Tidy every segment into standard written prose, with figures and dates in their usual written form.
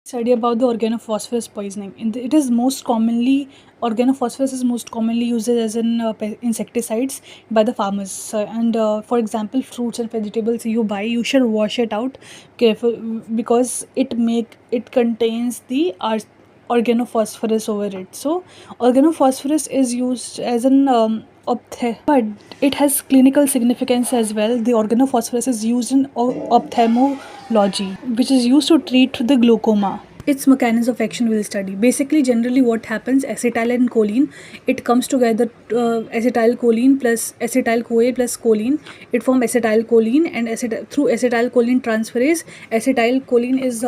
Study about the organophosphorus poisoning. It is most commonly organophosphorus is most commonly used as an insecticides by the farmers. And for example, fruits and vegetables you buy, you should wash it out careful because it contains the organophosphorus over it. So organophosphorus is used as an but it has clinical significance as well. The organophosphorus is used in ophthalmology, which is used to treat the glaucoma. Its mechanism of action we'll study. Basically, generally what happens, acetyl and choline, it comes together, acetylcholine plus acetyl-CoA plus choline, it forms acetylcholine, and through acetylcholine transferase, acetylcholine is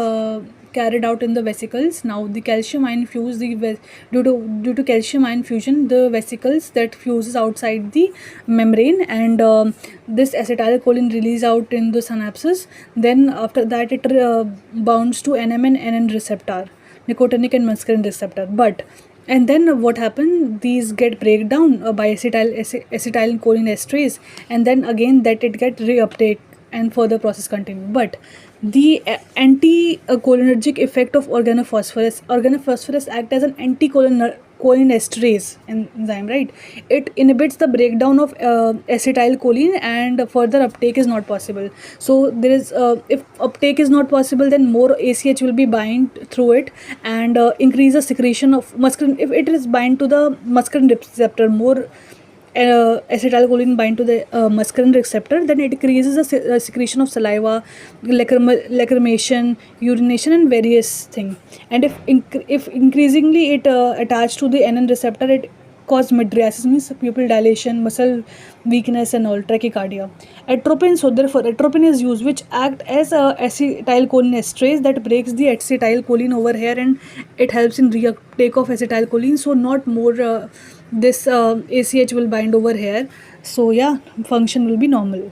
carried out in the vesicles. Now the calcium ion fuse due to calcium ion fusion, the vesicles that fuses outside the membrane, and this acetylcholine release out in the synapses. Then after that it bounds to NM and NN receptor, nicotinic and muscarinic receptor. And then what happened, these get breakdown by acetylcholine esterase, and then again that it get reuptake and further process continue. But the anti-cholinergic effect of organophosphorus act as an anti-cholinesterase enzyme, right? It inhibits the breakdown of acetylcholine, and further uptake is not possible. So there is if uptake is not possible, then more ACH will be bind through it, and increase the secretion of muscarine. If it is bind to the muscarine receptor, more acetylcholine bind to the muscarine receptor, then it increases the secretion of saliva, lacrimation, urination, and various things. And if increasingly it attached to the NN receptor, it cause mydriasis, means pupil dilation, muscle weakness, and all, tachycardia. Atropine, so therefore atropine is used, which act as a acetylcholine esterase that breaks the acetylcholine over here, and it helps in reuptake of acetylcholine. So not more this ACH will bind over here. So yeah, function will be normal.